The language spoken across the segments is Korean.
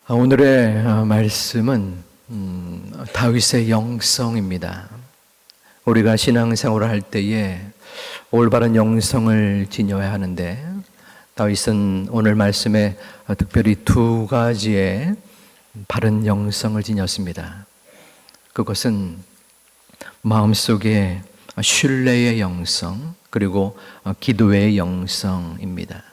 오늘의 말씀은 다윗의 영성입니다. 우리가 신앙생활을 할 때에 올바른 영성을 지녀야 하는데 다윗은 오늘 말씀에 특별히 두 가지의 바른 영성을 지녔습니다. 그것은 마음속에 신뢰의 영성 그리고 기도의 영성입니다.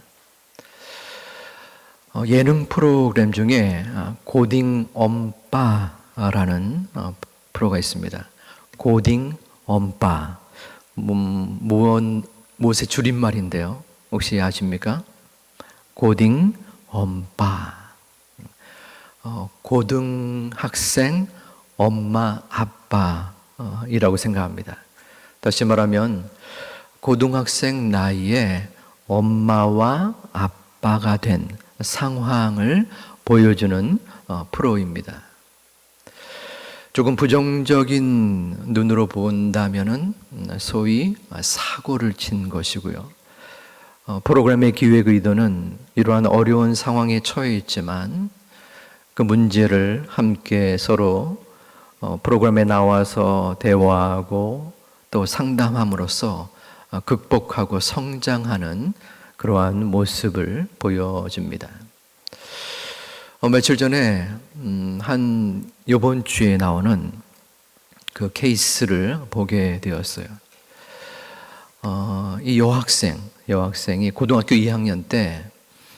예능 프로그램 중에 고딩 엄빠라는 프로가 있습니다. 고딩 엄빠 무엇의 줄임말인데요. 혹시 아십니까? 고딩 엄빠 고등학생 엄마 아빠이라고 생각합니다. 다시 말하면 고등학생 나이에 엄마와 아빠가 된 상황을 보여주는 프로입니다. 조금 부정적인 눈으로 본다면은 소위 사고를 친 것이고요. 프로그램의 기획 의도는 이러한 어려운 상황에 처해 있지만 그 문제를 함께 서로 프로그램에 나와서 대화하고 또 상담함으로써 극복하고 성장하는 그러한 모습을 보여줍니다. 며칠 전에 이번 주에 나오는 그 케이스를 보게 되었어요. 이 여학생이 고등학교 2학년 때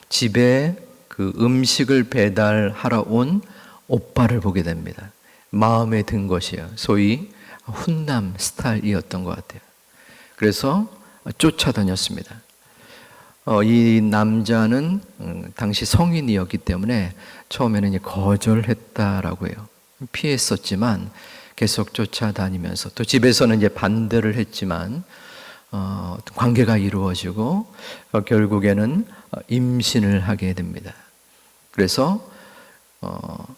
집에 그 음식을 배달하러 온 오빠를 보게 됩니다. 마음에 든 것이에요. 소위 훈남 스타일이었던 것 같아요. 그래서 쫓아다녔습니다. 이 남자는 당시 성인이었기 때문에 처음에는 거절했다라고 해요. 피했었지만 계속 쫓아다니면서 또 집에서는 이제 반대를 했지만 관계가 이루어지고 결국에는 임신을 하게 됩니다. 그래서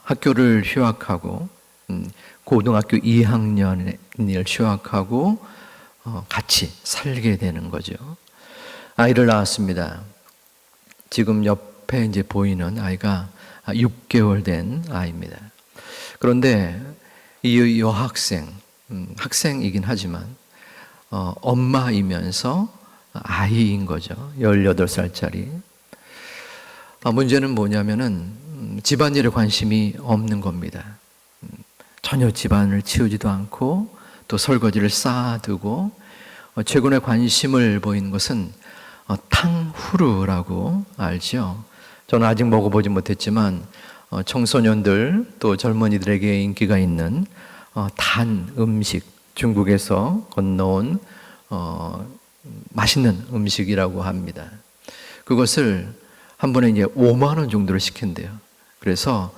학교를 휴학하고 고등학교 2학년을 휴학하고 같이 살게 되는 거죠. 아이를 낳았습니다. 지금 옆에 이제 보이는 아이가 6개월 된 아이입니다. 그런데 이 여학생, 학생이긴 하지만 엄마이면서 아이인 거죠. 18살짜리. 문제는 뭐냐면은 집안일에 관심이 없는 겁니다. 전혀 집안을 치우지도 않고 또 설거지를 쌓아두고 최근에 관심을 보인 것은 탕후루라고 알죠? 저는 아직 먹어보지 못했지만 청소년들 또 젊은이들에게 인기가 있는 단 음식, 중국에서 건너온 맛있는 음식이라고 합니다. 그것을 한 번에 이제 5만 원 정도를 시킨대요. 그래서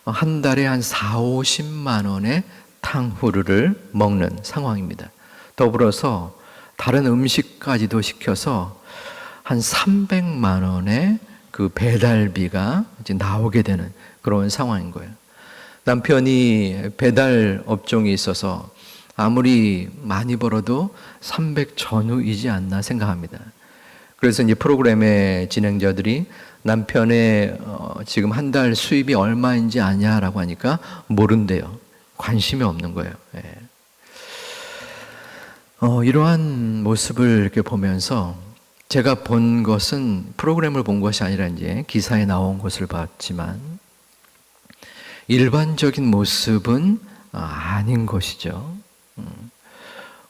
한 달에 한 4, 50만 원의 탕후루를 먹는 상황입니다. 더불어서 다른 음식까지도 시켜서 한 300만 원의 그 배달비가 이제 나오게 되는 그런 상황인 거예요. 남편이 배달 업종에 있어서 아무리 많이 벌어도 300 전후이지 않나 생각합니다. 그래서 이제 프로그램의 진행자들이 남편의 지금 한 달 수입이 얼마인지 아냐라고 하니까 모른대요. 관심이 없는 거예요. 예. 이러한 모습을 이렇게 보면서 제가 본 것은 프로그램을 본 것이 아니라 이제 기사에 나온 것을 봤지만 일반적인 모습은 아닌 것이죠.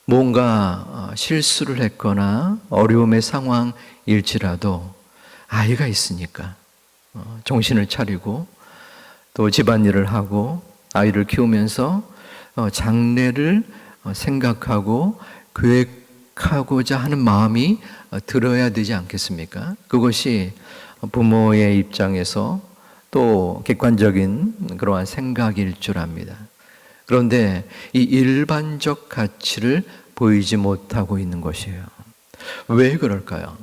뭔가 실수를 했거나 어려움의 상황일지라도 아이가 있으니까 정신을 차리고 또 집안일을 하고 아이를 키우면서 장래를 생각하고 계획하고자 하는 마음이 들어야 되지 않겠습니까? 그것이 부모의 입장에서 또 객관적인 그러한 생각일 줄 압니다. 그런데 이 일반적 가치를 보이지 못하고 있는 것이에요. 왜 그럴까요?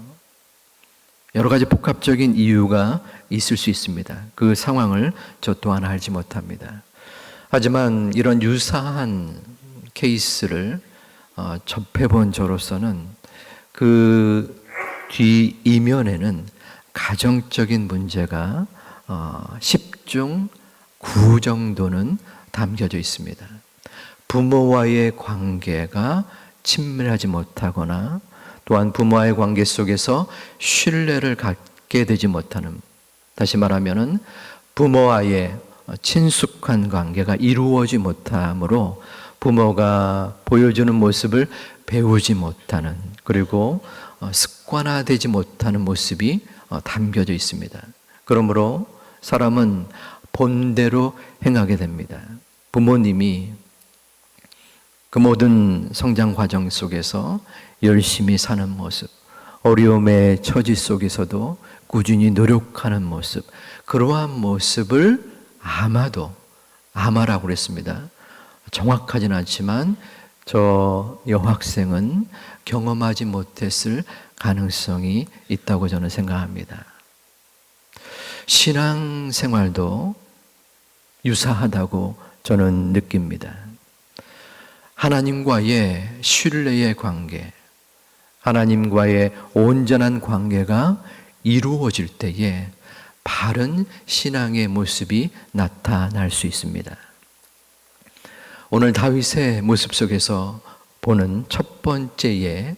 여러 가지 복합적인 이유가 있을 수 있습니다. 그 상황을 저 또한 알지 못합니다. 하지만 이런 유사한 케이스를 접해본 저로서는 그 뒤 이면에는 가정적인 문제가 중 9 정도는 담겨져 있습니다. 부모와의 관계가 친밀하지 못하거나 또한 부모와의 관계 속에서 신뢰를 갖게 되지 못하는, 다시 말하면 부모와의 친숙한 관계가 이루어지 못함으로 부모가 보여주는 모습을 배우지 못하는, 그리고 습관화되지 못하는 모습이 담겨져 있습니다. 그러므로 사람은 본대로 행하게 됩니다. 부모님이 그 모든 성장 과정 속에서 열심히 사는 모습, 어려움의 처지 속에서도 꾸준히 노력하는 모습, 그러한 모습을 아마라고 그랬습니다. 정확하진 않지만 저 여학생은 경험하지 못했을 가능성이 있다고 저는 생각합니다. 신앙생활도 유사하다고 저는 느낍니다. 하나님과의 신뢰의 관계, 하나님과의 온전한 관계가 이루어질 때에 바른 신앙의 모습이 나타날 수 있습니다. 오늘 다윗의 모습 속에서 보는 첫 번째의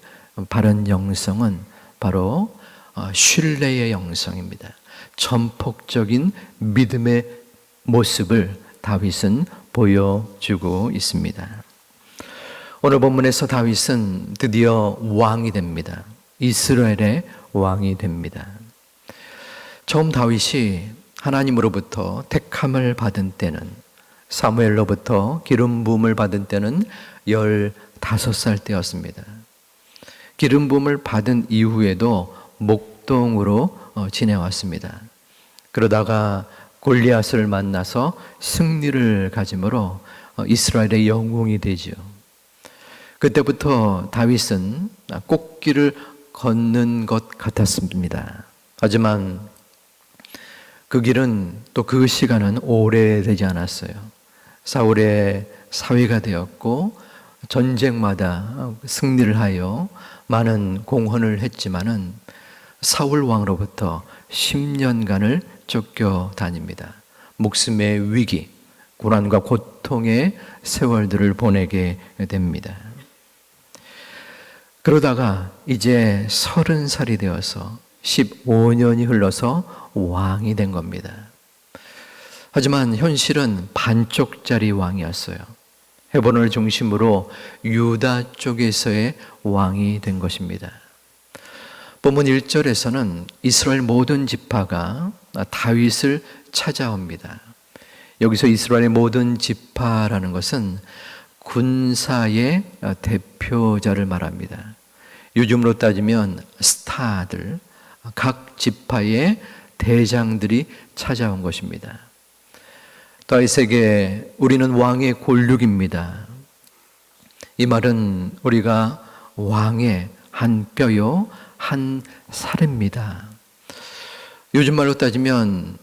바른 영성은 바로 신뢰의 영성입니다. 전폭적인 믿음의 모습을 다윗은 보여주고 있습니다. 오늘 본문에서 다윗은 드디어 왕이 됩니다. 이스라엘의 왕이 됩니다. 처음 다윗이 하나님으로부터 택함을 받은 때는, 사무엘로부터 기름 부음을 받은 때는 15살 때였습니다. 기름 부음을 받은 이후에도 목동으로 지내왔습니다. 그러다가 골리앗을 만나서 승리를 가짐으로 이스라엘의 영웅이 되죠. 그때부터 다윗은 꽃길을 걷는 것 같았습니다. 하지만 그 길은 또 그 시간은 오래되지 않았어요. 사울의 사위가 되었고 전쟁마다 승리를 하여 많은 공헌을 했지만은 사울 왕으로부터 10년간을 쫓겨다닙니다. 목숨의 위기, 고난과 고통의 세월들을 보내게 됩니다. 그러다가 이제 30살이 되어서 15년이 흘러서 왕이 된 겁니다. 하지만 현실은 반쪽짜리 왕이었어요. 헤브론을 중심으로 유다 쪽에서의 왕이 된 것입니다. 본문 1절에서는 이스라엘 모든 지파가 다윗을 찾아옵니다. 여기서 이스라엘의 모든 지파라는 것은 군사의 대표자를 말합니다. 요즘으로 따지면 스타들, 각 지파의 대장들이 찾아온 것입니다. 다윗에게 우리는 왕의 골육입니다. 이 말은 우리가 왕의 한 뼈요 한 살입니다. 요즘 말로 따지면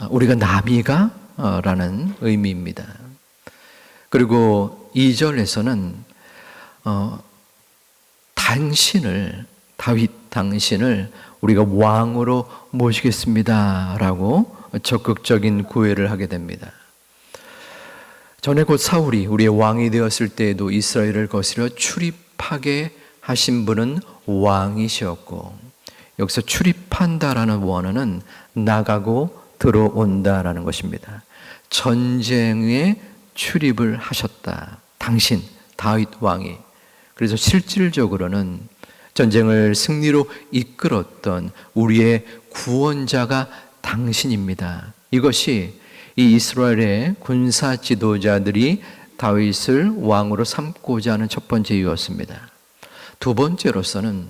우리가 나비가 라는 의미입니다. 그리고 2절에서는 다윗 당신을 우리가 왕으로 모시겠습니다 라고 적극적인 구애를 하게 됩니다. 전에 곧 사울이 우리의 왕이 되었을 때에도 이스라엘을 거스려 출입하게 하신 분은 왕이셨고, 여기서 출입한다라는 원어는 나가고 들어온다라는 것입니다. 전쟁에 출입을 하셨다. 당신 다윗 왕이. 그래서 실질적으로는 전쟁을 승리로 이끌었던 우리의 구원자가 당신입니다. 이것이 이 이스라엘의 군사 지도자들이 다윗을 왕으로 삼고자 하는 첫 번째 이유였습니다. 두 번째로서는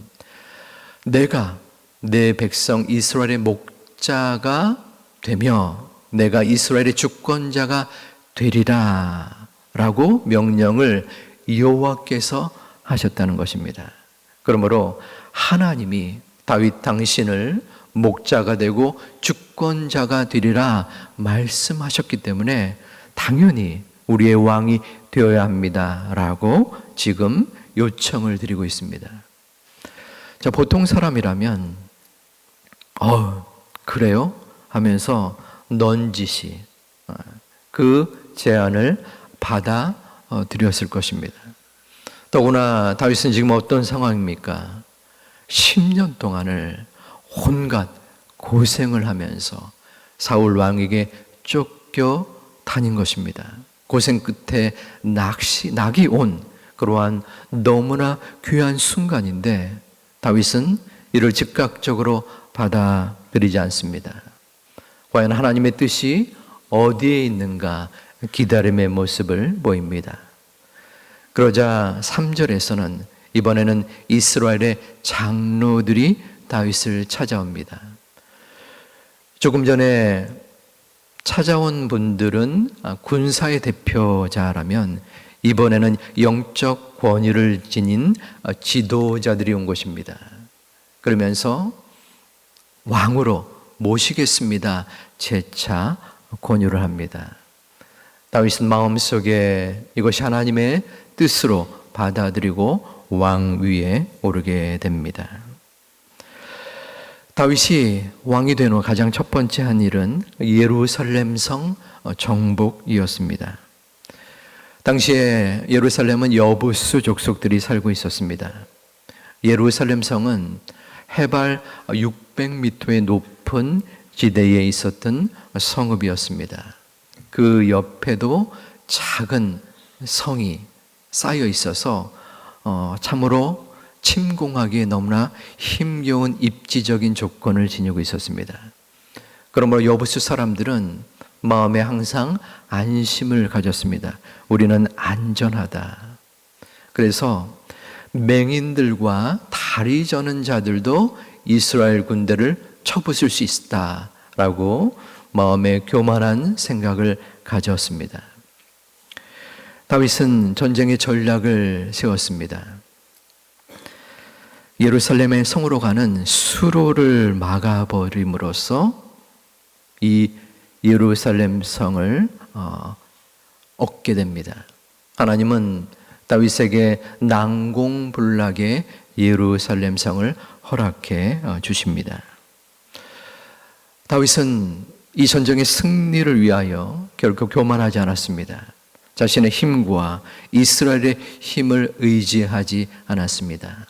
내가 내 백성 이스라엘의 목자가 되며 내가 이스라엘의 주권자가 되리라 라고 명령을 여호와께서 하셨다는 것입니다. 그러므로 하나님이 다윗 당신을 목자가 되고 주권자가 되리라 말씀하셨기 때문에 당연히 우리의 왕이 되어야 합니다 라고 지금 요청을 드리고 있습니다. 자, 보통 사람이라면 그래요? 하면서 넌지시 그 제안을 받아들였을 것입니다. 더구나 다윗은 지금 어떤 상황입니까? 10년 동안을 온갖 고생을 하면서 사울 왕에게 쫓겨 다닌 것입니다. 고생 끝에 낙이 온 그러한 너무나 귀한 순간인데 다윗은 이를 즉각적으로 받아들이지 않습니다. 과연 하나님의 뜻이 어디에 있는가 기다림의 모습을 보입니다. 그러자 3절에서는 이번에는 이스라엘의 장로들이 다윗을 찾아옵니다. 조금 전에 찾아온 분들은 군사의 대표자라면 이번에는 영적 권위를 지닌 지도자들이 온 것입니다. 그러면서 왕으로 모시겠습니다. 재차 권유를 합니다. 다윗은 마음속에 이것이 하나님의 뜻으로 받아들이고 왕 위에 오르게 됩니다. 다윗이 왕이 된 후 가장 첫 번째 한 일은 예루살렘 성 정복이었습니다. 당시에 예루살렘은 여부수 족속들이 살고 있었습니다. 예루살렘 성은 해발 600m의 높은 지대에 있었던 성읍이었습니다. 그 옆에도 작은 성이 쌓여 있어서 참으로 침공하기에 너무나 힘겨운 입지적인 조건을 지니고 있었습니다. 그러므로 여부수 사람들은 마음에 항상 안심을 가졌습니다. 우리는 안전하다. 그래서 맹인들과 다리 저는 자들도 이스라엘 군대를 쳐부술 수 있다라고 마음에 교만한 생각을 가졌습니다. 다윗은 전쟁의 전략을 세웠습니다. 예루살렘의 성으로 가는 수로를 막아버림으로써 이 예루살렘 성을 얻게 됩니다. 하나님은 다윗에게 난공불락의 예루살렘 성을 허락해 주십니다. 다윗은 이 전쟁의 승리를 위하여 결코 교만하지 않았습니다. 자신의 힘과 이스라엘의 힘을 의지하지 않았습니다.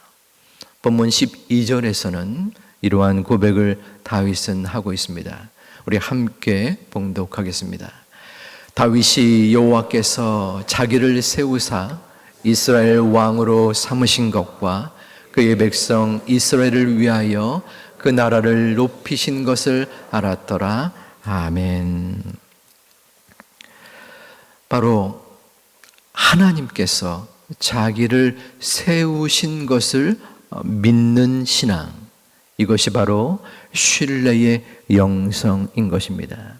본문 12절에서는 이러한 고백을 다윗은 하고 있습니다. 우리 함께 봉독하겠습니다. 다윗이 여호와께서 자기를 세우사 이스라엘 왕으로 삼으신 것과 그의 백성 이스라엘을 위하여 그 나라를 높이신 것을 알았더라. 아멘. 바로 하나님께서 자기를 세우신 것을 믿는 신앙, 이것이 바로 신뢰의 영성인 것입니다.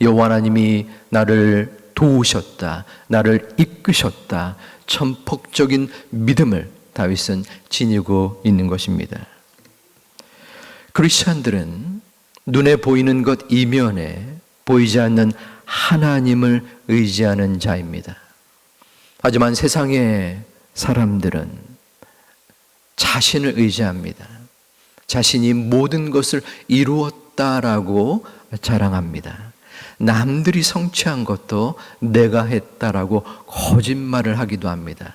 여호와 하나님이 나를 도우셨다, 나를 이끄셨다, 천폭적인 믿음을 다윗은 지니고 있는 것입니다. 크리스천들은 눈에 보이는 것 이면에 보이지 않는 하나님을 의지하는 자입니다. 하지만 세상의 사람들은 자신을 의지합니다. 자신이 모든 것을 이루었다라고 자랑합니다. 남들이 성취한 것도 내가 했다라고 거짓말을 하기도 합니다.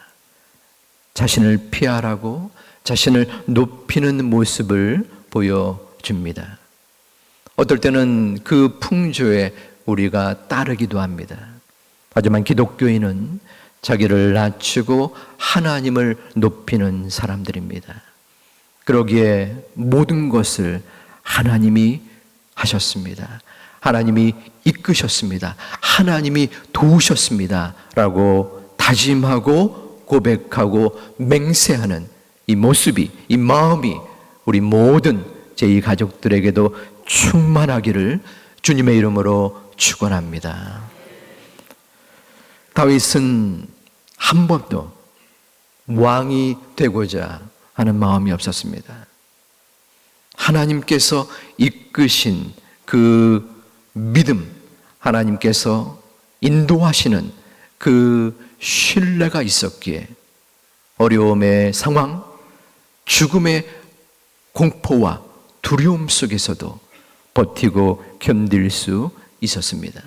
자신을 피하라고 자신을 높이는 모습을 보여줍니다. 어떨 때는 그 풍조에 우리가 따르기도 합니다. 하지만 기독교인은 자기를 낮추고 하나님을 높이는 사람들입니다. 그러기에 모든 것을 하나님이 하셨습니다. 하나님이 이끄셨습니다. 하나님이 도우셨습니다. 라고 다짐하고 고백하고 맹세하는 이 모습이, 이 마음이 우리 모든 제2가족들에게도 충만하기를 주님의 이름으로 축원합니다. 다윗은 한 번도 왕이 되고자 하는 마음이 없었습니다. 하나님께서 이끄신 그 믿음, 하나님께서 인도하시는 그 신뢰가 있었기에 어려움의 상황, 죽음의 공포와 두려움 속에서도 버티고 견딜 수 있었습니다.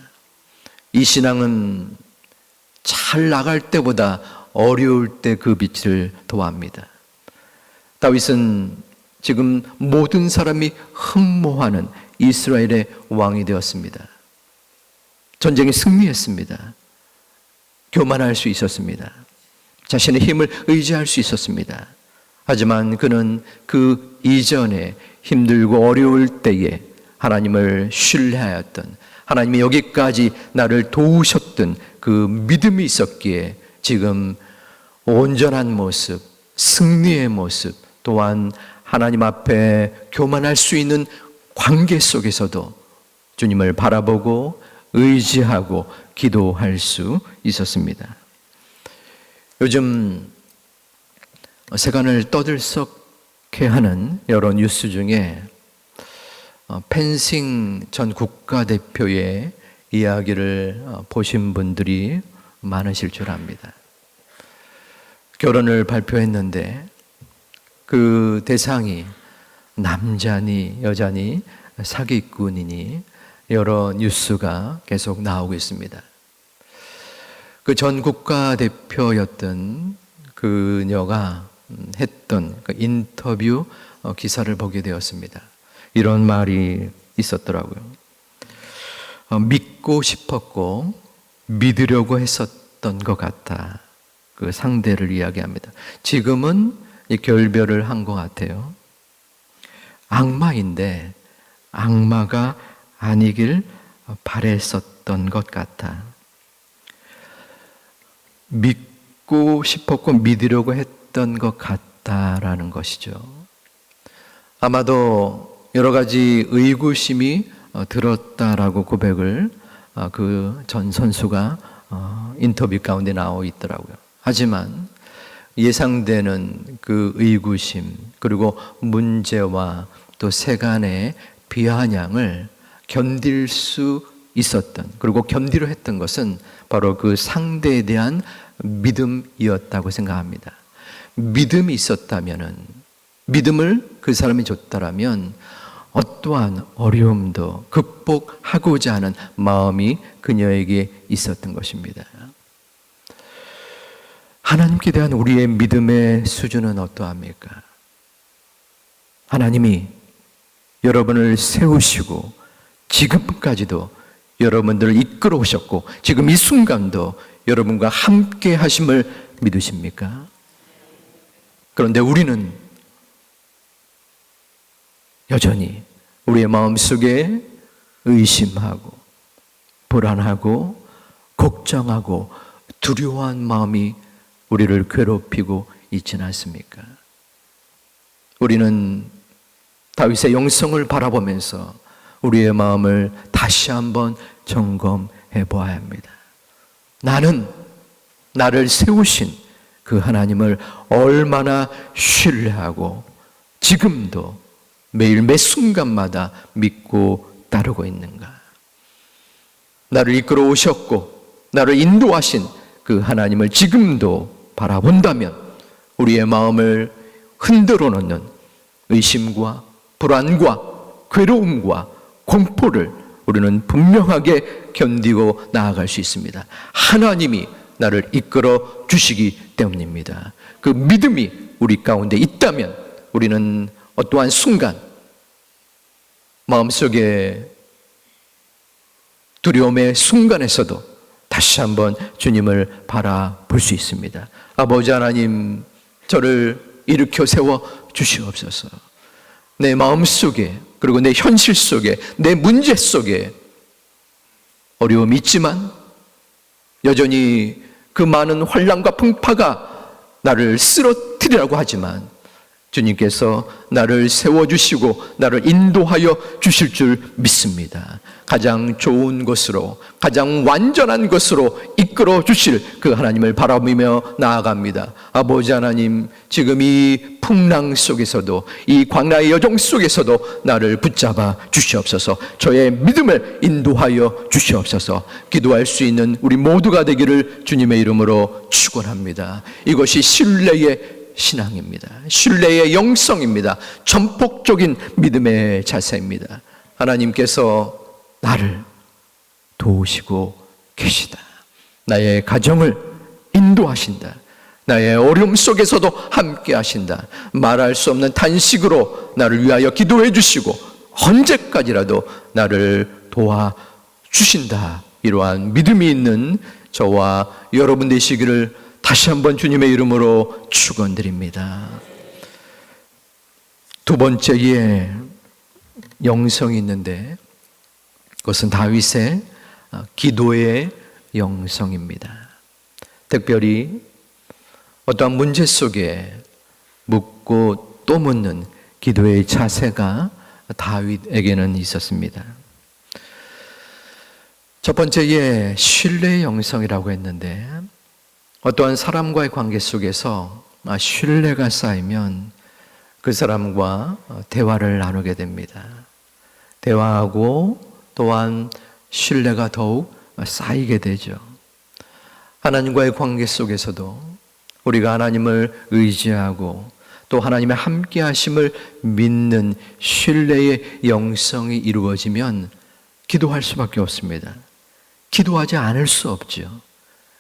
이 신앙은 잘 나갈 때보다 어려울 때 그 빛을 도합니다. 다윗은 지금 모든 사람이 흠모하는 이스라엘의 왕이 되었습니다. 전쟁에 승리했습니다. 교만할 수 있었습니다. 자신의 힘을 의지할 수 있었습니다. 하지만 그는 그 이전에 힘들고 어려울 때에 하나님을 신뢰하였던, 하나님이 여기까지 나를 도우셨던 그 믿음이 있었기에 지금 온전한 모습, 승리의 모습, 또한 하나님 앞에 교만할 수 있는 관계 속에서도 주님을 바라보고 의지하고 기도할 수 있었습니다. 요즘 세간을 떠들썩해 하는 여러 뉴스 중에 펜싱 전 국가대표의 이야기를 보신 분들이 많으실 줄 압니다. 결혼을 발표했는데 그 대상이 남자니 여자니 사기꾼이니 여러 뉴스가 계속 나오고 있습니다. 그 전 국가대표였던 그녀가 했던 그 인터뷰 기사를 보게 되었습니다. 이런 말이 있었더라고요. 믿고 싶었고 믿으려고 했었던 것 같아. 그 상대를 이야기합니다. 지금은 결별을 한 것 같아요. 악마인데 악마가 아니길 바랬었던 것 같아. 믿고 싶었고 믿으려고 했던 것 같다라는 것이죠. 아마도 여러 가지 의구심이 들었다라고 고백을 그 전 선수가 인터뷰 가운데 나와 있더라고요. 하지만 예상되는 그 의구심, 그리고 문제와 또 세간의 비아냥을 견딜 수 있었던, 그리고 견디려 했던 것은 바로 그 상대에 대한 믿음이었다고 생각합니다. 믿음이 있었다면은, 믿음을 그 사람이 줬다라면 어떠한 어려움도 극복하고자 하는 마음이 그녀에게 있었던 것입니다. 하나님께 대한 우리의 믿음의 수준은 어떠합니까? 하나님이 여러분을 세우시고 지금까지도 여러분들을 이끌어 오셨고 지금 이 순간도 여러분과 함께 하심을 믿으십니까? 그런데 우리는 여전히 우리의 마음속에 의심하고 불안하고 걱정하고 두려워한 마음이 우리를 괴롭히고 있지는 않습니까? 우리는 다윗의 영성을 바라보면서 우리의 마음을 다시 한번 점검해 보아야 합니다. 나는 나를 세우신 그 하나님을 얼마나 신뢰하고 지금도 매일 매 순간마다 믿고 따르고 있는가? 나를 이끌어 오셨고 나를 인도하신 그 하나님을 지금도 바라본다면 우리의 마음을 흔들어 놓는 의심과 불안과 괴로움과 공포를 우리는 분명하게 견디고 나아갈 수 있습니다. 하나님이 나를 이끌어 주시기 때문입니다. 그 믿음이 우리 가운데 있다면 우리는 어떠한 순간 마음속에 두려움의 순간에서도 다시 한번 주님을 바라볼 수 있습니다. 아버지 하나님, 저를 일으켜 세워 주시옵소서. 내 마음속에 그리고 내 현실 속에 내 문제 속에 어려움이 있지만 여전히 그 많은 환난과 풍파가 나를 쓰러뜨리라고 하지만 주님께서 나를 세워주시고 나를 인도하여 주실 줄 믿습니다. 가장 좋은 것으로 가장 완전한 것으로 이끌어 주실 그 하나님을 바라보며 나아갑니다. 아버지 하나님, 지금 이 풍랑 속에서도 이 광야의 여정 속에서도 나를 붙잡아 주시옵소서. 저의 믿음을 인도하여 주시옵소서. 기도할 수 있는 우리 모두가 되기를 주님의 이름으로 축원합니다. 이것이 신뢰의 신앙입니다. 신뢰의 영성입니다. 전폭적인 믿음의 자세입니다. 하나님께서 나를 도우시고 계시다. 나의 가정을 인도하신다. 나의 어려움 속에서도 함께 하신다. 말할 수 없는 탄식으로 나를 위하여 기도해 주시고 언제까지라도 나를 도와주신다. 이러한 믿음이 있는 저와 여러분 되시기를 다시 한번 주님의 이름으로 축원드립니다. 두 번째의 영성이 있는데 그것은 다윗의 기도의 영성입니다. 특별히 어떠한 문제 속에 묻고 또 묻는 기도의 자세가 다윗에게는 있었습니다. 첫 번째에 신뢰의 영성이라고 했는데 어떠한 사람과의 관계 속에서 신뢰가 쌓이면 그 사람과 대화를 나누게 됩니다. 대화하고 또한 신뢰가 더욱 쌓이게 되죠. 하나님과의 관계 속에서도 우리가 하나님을 의지하고 또 하나님의 함께 하심을 믿는 신뢰의 영성이 이루어지면 기도할 수밖에 없습니다. 기도하지 않을 수 없죠.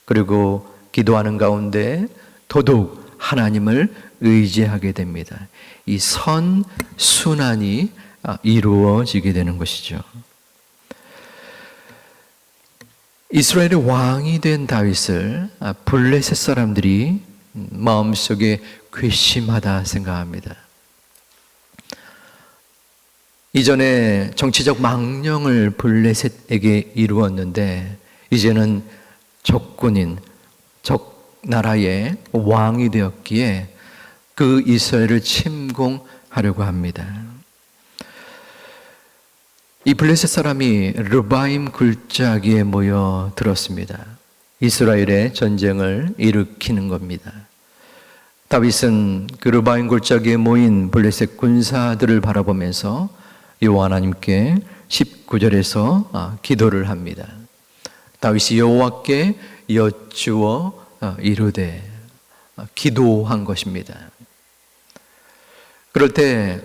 그리고 기도하는 가운데 더더욱 하나님을 의지하게 됩니다. 이 선순환이 이루어지게 되는 것이죠. 이스라엘의 왕이 된 다윗을 블레셋 사람들이 마음속에 괘씸하다 생각합니다. 이전에 정치적 망령을 블레셋에게 이루었는데 이제는 적군인 적 나라의 왕이 되었기에 그 이스라엘을 침공하려고 합니다. 이 블레셋 사람이 르바임 굴짜기에 모여 들었습니다. 이스라엘의 전쟁을 일으키는 겁니다. 다윗은 그 르바임 골짜기에 모인 블레셋 군사들을 바라보면서 여호와 하나님께 19절에서 기도를 합니다. 다윗이 여호와께 여쭈어 이르되 기도한 것입니다. 그럴 때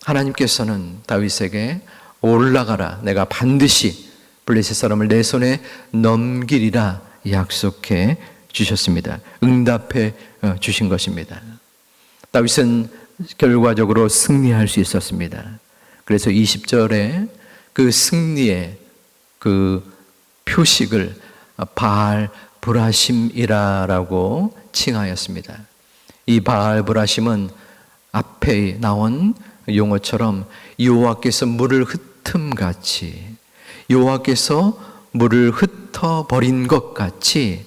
하나님께서는 다윗에게 올라가라, 내가 반드시 블레셋 사람을 내 손에 넘기리라 약속해 주셨습니다. 응답해 주신 것입니다. 다윗은 결과적으로 승리할 수 있었습니다. 그래서 20절에 그 승리의 그 표식을 바알 브라심이라고 칭하였습니다. 이 바알 브라심은 앞에 나온 용어처럼 여호와께서 물을 흩음같이, 여호와께서 물을 흩어버린 것 같이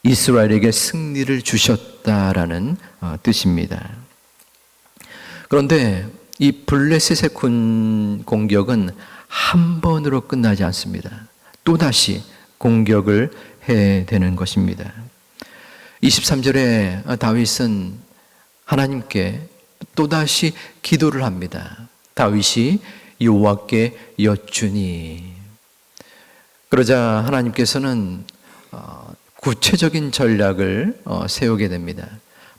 이스라엘에게 승리를 주셨다라는 뜻입니다. 그런데 이 블레셋의 군 공격은 한 번으로 끝나지 않습니다. 또다시 공격을 해야 되는 것입니다. 23절에 다윗은 하나님께 또다시 기도를 합니다. 다윗이 여호와께 여쭈니. 그러자 하나님께서는 구체적인 전략을 세우게 됩니다.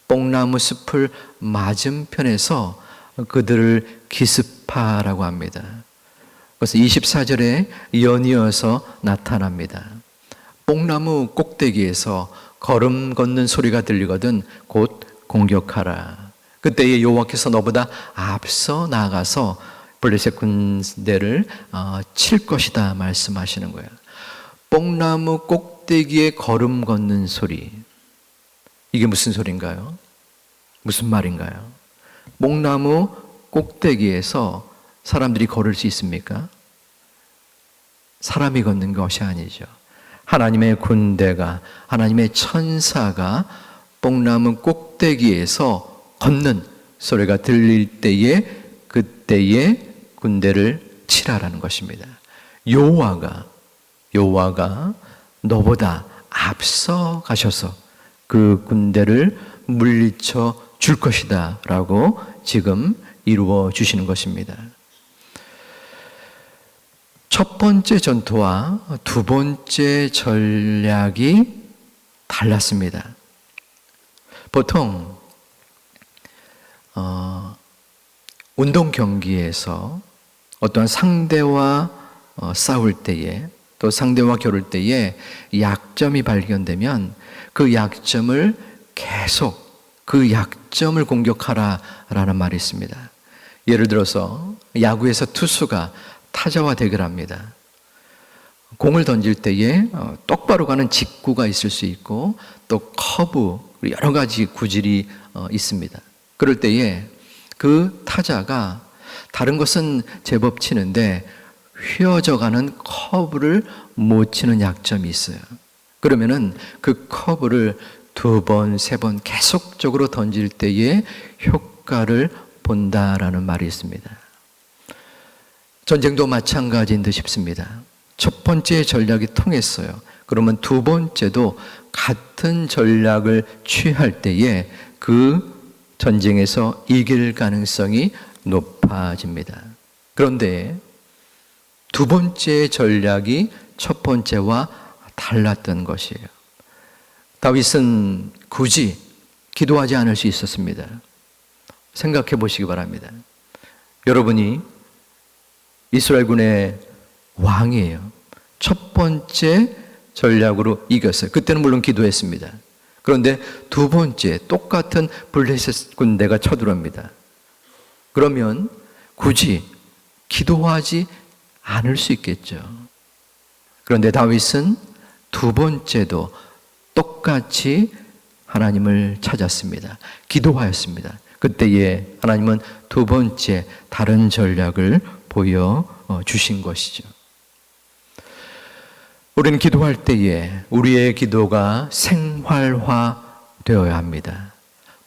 뽕나무 숲을 맞은편에서 그들을 기습하라고 합니다. 그래서 24절에 연이어서 나타납니다. 뽕나무 꼭대기에서 걸음 걷는 소리가 들리거든 곧 공격하라. 그때에 여호와께서 너보다 앞서 나아가서 블레셋 군대를 칠 것이다 말씀하시는 거예요. 뽕나무 꼭대기에 걸음 걷는 소리. 이게 무슨 소리인가요? 무슨 말인가요? 뽕나무 꼭대기에서 사람들이 걸을 수 있습니까? 사람이 걷는 것이 아니죠. 하나님의 군대가, 하나님의 천사가 뽕나무 꼭대기에서 걷는 소리가 들릴 때에 그때에 군대를 치라라는 것입니다. 여호와가 너보다 앞서 가셔서 그 군대를 물리쳐 줄 것이다 라고 지금 이루어 주시는 것입니다. 첫 번째 전투와 두 번째 전략이 달랐습니다. 보통 운동 경기에서 어떠한 상대와 싸울 때에 또 상대와 겨룰 때에 약점이 발견되면 그 약점을 계속 그 약점을 공격하라라는 말이 있습니다. 예를 들어서 야구에서 투수가 타자와 대결합니다. 공을 던질 때에 똑바로 가는 직구가 있을 수 있고 또 커브, 여러 가지 구질이 있습니다. 그럴 때에 그 타자가 다른 것은 제법 치는데 휘어져가는 커브를 못 치는 약점이 있어요. 그러면은 그 커브를 2번, 3번 계속적으로 던질 때에 효과를 본다라는 말이 있습니다. 전쟁도 마찬가지인 듯 싶습니다. 첫 번째 전략이 통했어요. 그러면 두 번째도 같은 전략을 취할 때에 그 전쟁에서 이길 가능성이 높아집니다. 그런데 두 번째 전략이 첫 번째와 달랐던 것이에요. 다윗은 굳이 기도하지 않을 수 있었습니다. 생각해 보시기 바랍니다. 여러분이 이스라엘군의 왕이에요. 첫 번째 전략으로 이겼어요. 그때는 물론 기도했습니다. 그런데 두 번째 똑같은 블레셋 군대가 쳐들어옵니다. 그러면 굳이 기도하지 않을 수 있겠죠. 그런데 다윗은 두 번째도 똑같이 하나님을 찾았습니다. 기도하였습니다. 그때에 하나님은 두 번째 다른 전략을 보여주신 것이죠. 우리는 기도할 때에 우리의 기도가 생활화 되어야 합니다.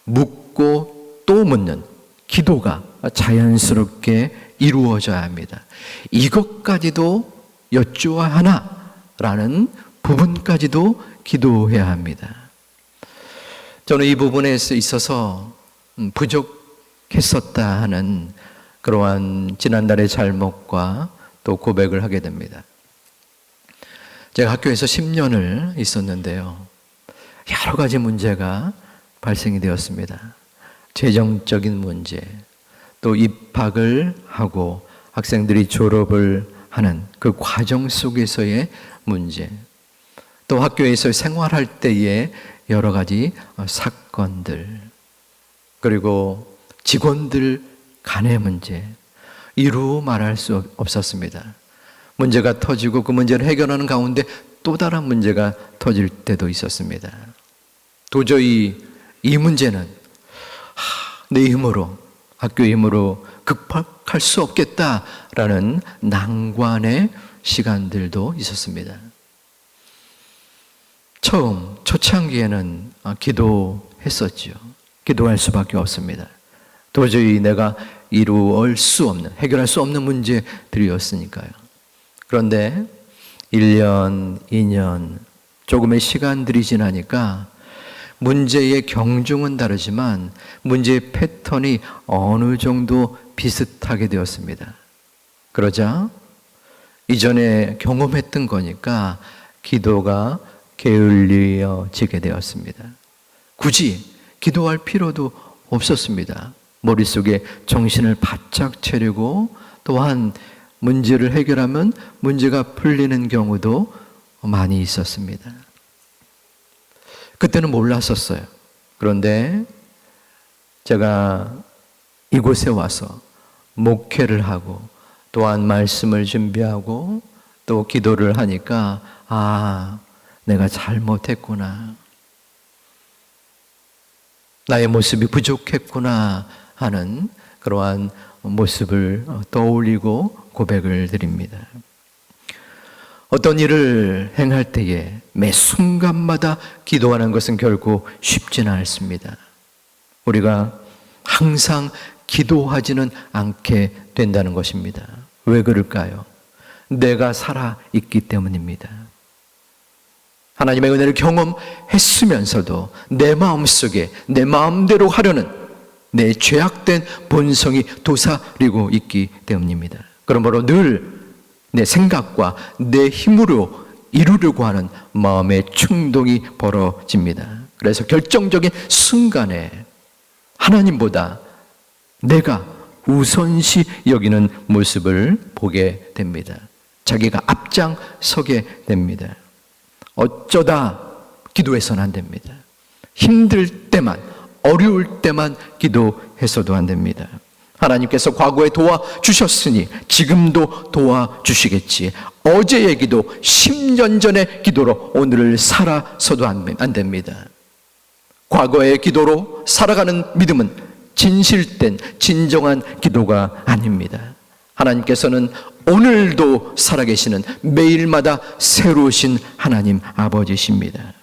묻고 또 묻는 기도가 자연스럽게 이루어져야 합니다. 이것까지도 여쭈어야 하나라는 부분까지도 기도해야 합니다. 저는 이 부분에 있어서 부족했었다 하는 그러한 지난달의 잘못과 또 고백을 하게 됩니다. 제가 학교에서 10년을 있었는데요. 여러 가지 문제가 발생이 되었습니다. 재정적인 문제, 또 입학을 하고 학생들이 졸업을 하는 그 과정 속에서의 문제, 또 학교에서 생활할 때의 여러 가지 사건들, 그리고 직원들 간의 문제, 이루 말할 수 없었습니다. 문제가 터지고 그 문제를 해결하는 가운데 또 다른 문제가 터질 때도 있었습니다. 도저히 이 문제는 내 힘으로, 학교의 힘으로 극복할 수 없겠다라는 난관의 시간들도 있었습니다. 처음 초창기에는 기도했었죠. 기도할 수밖에 없습니다. 도저히 내가 이루어올 수 없는, 해결할 수 없는 문제들이었으니까요. 그런데 1년, 2년 조금의 시간들이 지나니까 문제의 경중은 다르지만 문제의 패턴이 어느 정도 비슷하게 되었습니다. 그러자 이전에 경험했던 거니까 기도가 게을리어지게 되었습니다. 굳이 기도할 필요도 없었습니다. 머릿속에 정신을 바짝 차리고 또한 문제를 해결하면 문제가 풀리는 경우도 많이 있었습니다. 그때는 몰랐었어요. 그런데 제가 이곳에 와서 목회를 하고 또한 말씀을 준비하고 또 기도를 하니까 내가 잘못했구나. 나의 모습이 부족했구나 하는 그러한 모습을 떠올리고 고백을 드립니다. 어떤 일을 행할 때에 매 순간마다 기도하는 것은 결코 쉽지는 않습니다. 우리가 항상 기도하지는 않게 된다는 것입니다. 왜 그럴까요? 내가 살아있기 때문입니다. 하나님의 은혜를 경험했으면서도 내 마음속에 내 마음대로 하려는 내 죄악된 본성이 도사리고 있기 때문입니다. 그러므로 늘 내 생각과 내 힘으로 이루려고 하는 마음의 충동이 벌어집니다. 그래서 결정적인 순간에 하나님보다 내가 우선시 여기는 모습을 보게 됩니다. 자기가 앞장서게 됩니다. 어쩌다 기도해서는 안 됩니다. 힘들 때만, 어려울 때만 기도해서도 안 됩니다. 하나님께서 과거에 도와주셨으니 지금도 도와주시겠지. 어제의 기도, 10년 전의 기도로 오늘을 살아서도 안 됩니다. 과거의 기도로 살아가는 믿음은 진실된 진정한 기도가 아닙니다. 하나님께서는 오늘도 살아계시는 매일마다 새로우신 하나님 아버지십니다.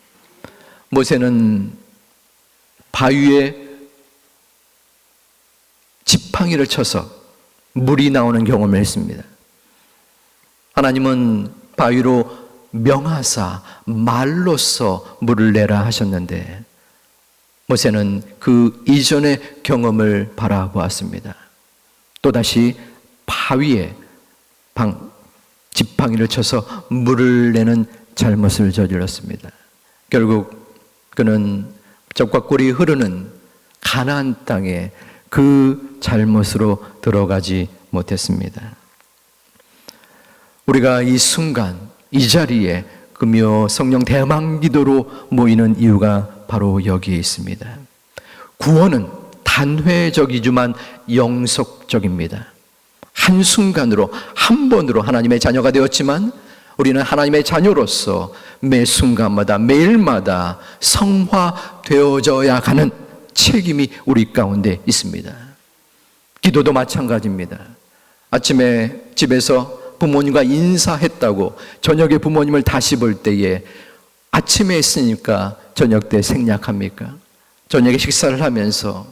모세는 바위에 지팡이를 쳐서 물이 나오는 경험을 했습니다. 하나님은 바위로 명하사 말로써 물을 내라 하셨는데 모세는 그 이전의 경험을 바라보았습니다. 또다시 바위에 지팡이를 쳐서 물을 내는 잘못을 저질렀습니다. 결국 그는 적과 꿀이 흐르는 가나안 땅에 그 잘못으로 들어가지 못했습니다. 우리가 이 순간 이 자리에 금요 성령 대망 기도로 모이는 이유가 바로 여기에 있습니다. 구원은 단회적이지만 영속적입니다. 한순간으로 한 번으로 하나님의 자녀가 되었지만 우리는 하나님의 자녀로서 매 순간마다 매일마다 성화되어져야 하는 책임이 우리 가운데 있습니다. 기도도 마찬가지입니다. 아침에 집에서 부모님과 인사했다고 저녁에 부모님을 다시 볼 때에 아침에 했으니까 저녁 때 생략합니까? 저녁에 식사를 하면서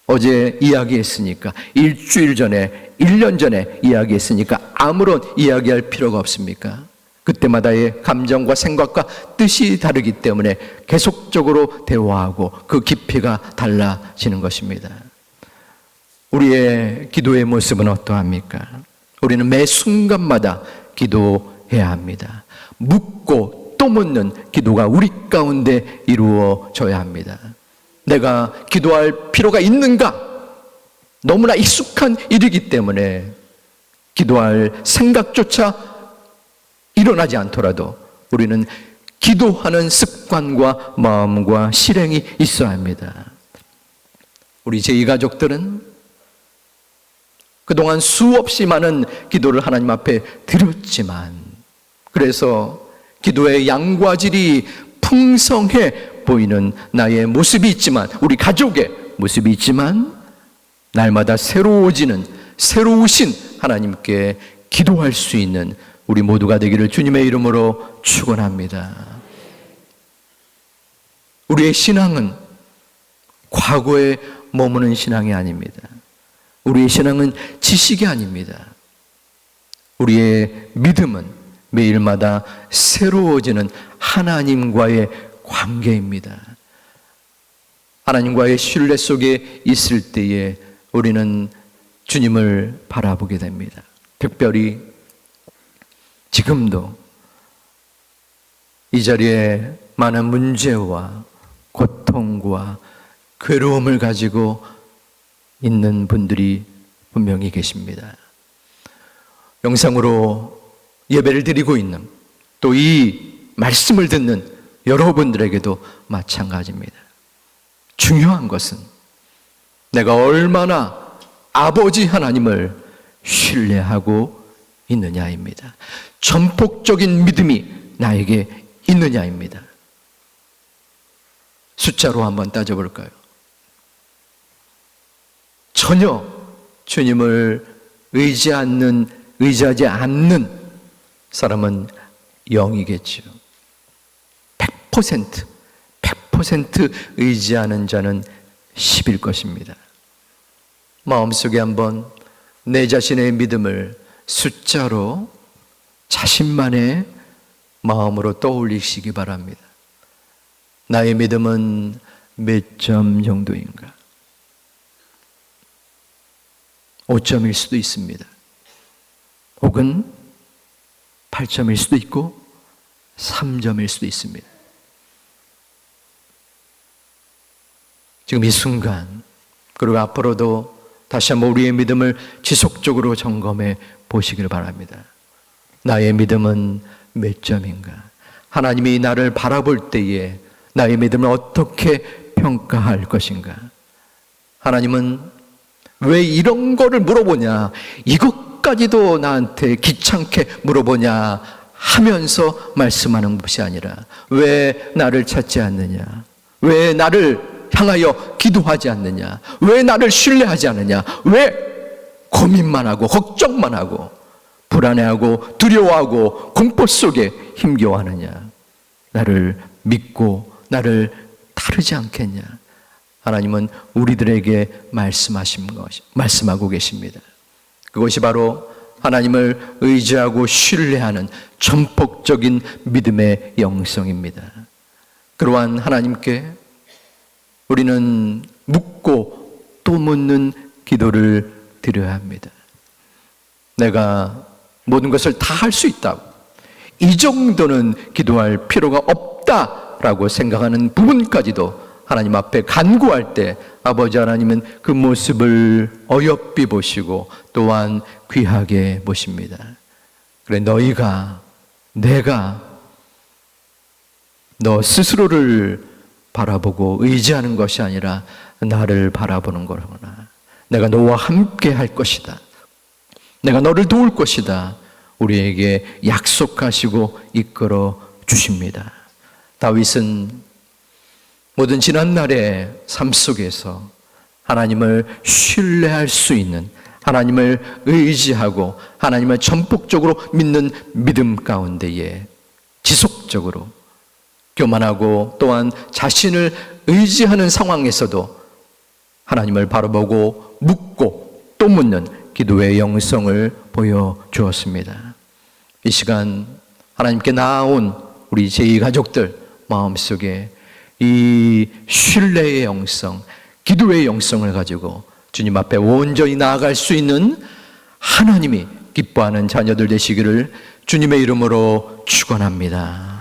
어제 이야기했으니까 일주일 전에 1년 전에 이야기했으니까 아무런 이야기할 필요가 없습니까? 그때마다의 감정과 생각과 뜻이 다르기 때문에 계속적으로 대화하고 그 깊이가 달라지는 것입니다. 우리의 기도의 모습은 어떠합니까? 우리는 매 순간마다 기도해야 합니다. 묻고 또 묻는 기도가 우리 가운데 이루어져야 합니다. 내가 기도할 필요가 있는가? 너무나 익숙한 일이기 때문에 기도할 생각조차 일어나지 않더라도 우리는 기도하는 습관과 마음과 실행이 있어야 합니다. 우리 제2가족들은 그동안 수없이 많은 기도를 하나님 앞에 드렸지만 그래서 기도의 양과 질이 풍성해 보이는 나의 모습이 있지만 우리 가족의 모습이 있지만 날마다 새로워지는 새로우신 하나님께 기도할 수 있는 우리 모두가 되기를 주님의 이름으로 축원합니다. 우리의 신앙은 과거에 머무는 신앙이 아닙니다. 우리의 신앙은 지식이 아닙니다. 우리의 믿음은 매일마다 새로워지는 하나님과의 관계입니다. 하나님과의 신뢰 속에 있을 때에 우리는 주님을 바라보게 됩니다. 특별히 지금도 이 자리에 많은 문제와 고통과 괴로움을 가지고 있는 분들이 분명히 계십니다. 영상으로 예배를 드리고 있는 또 이 말씀을 듣는 여러분들에게도 마찬가지입니다. 중요한 것은 내가 얼마나 아버지 하나님을 신뢰하고 있느냐입니다. 전폭적인 믿음이 나에게 있느냐입니다. 숫자로 한번 따져볼까요? 전혀 주님을 의지하지 않는 사람은 0이겠죠. 100% 의지하는 자는 10일 것입니다. 마음속에 한번 내 자신의 믿음을 숫자로 자신만의 마음으로 떠올리시기 바랍니다. 나의 믿음은 몇 점 정도인가? 5점일 수도 있습니다. 혹은 8점일 수도 있고 3점일 수도 있습니다. 지금 이 순간 그리고 앞으로도 다시 한번 우리의 믿음을 지속적으로 점검해 보시기를 바랍니다. 나의 믿음은 몇 점인가? 하나님이 나를 바라볼 때에 나의 믿음을 어떻게 평가할 것인가? 하나님은 왜 이런 거를 물어보냐? 이것까지도 나한테 귀찮게 물어보냐? 하면서 말씀하는 것이 아니라 왜 나를 찾지 않느냐? 왜 나를 향하여 기도하지 않느냐? 왜 나를 신뢰하지 않느냐? 왜 고민만 하고 걱정만 하고 불안해하고 두려워하고 공포 속에 힘겨워하느냐? 나를 믿고 나를 따르지 않겠냐? 하나님은 우리들에게 말씀하고 계십니다. 그것이 바로 하나님을 의지하고 신뢰하는 전폭적인 믿음의 영성입니다. 그러한 하나님께 우리는 묻고 또 묻는 기도를 드려야 합니다. 내가 모든 것을 다 할 수 있다고, 이 정도는 기도할 필요가 없다라고 생각하는 부분까지도 하나님 앞에 간구할 때 아버지 하나님은 그 모습을 어여삐 보시고 또한 귀하게 보십니다. 그래, 내가 너 스스로를 바라보고 의지하는 것이 아니라 나를 바라보는 거구나. 내가 너와 함께 할 것이다. 내가 너를 도울 것이다. 우리에게 약속하시고 이끌어 주십니다. 다윗은 모든 지난날의 삶 속에서 하나님을 신뢰할 수 있는, 하나님을 의지하고 하나님을 전폭적으로 믿는 믿음 가운데에 지속적으로 교만하고 또한 자신을 의지하는 상황에서도 하나님을 바라보고 묻고 또 묻는 기도의 영성을 보여주었습니다. 이 시간 하나님께 나아온 우리 제2가족들 마음속에 이 신뢰의 영성, 기도의 영성을 가지고 주님 앞에 온전히 나아갈 수 있는 하나님이 기뻐하는 자녀들 되시기를 주님의 이름으로 축원합니다.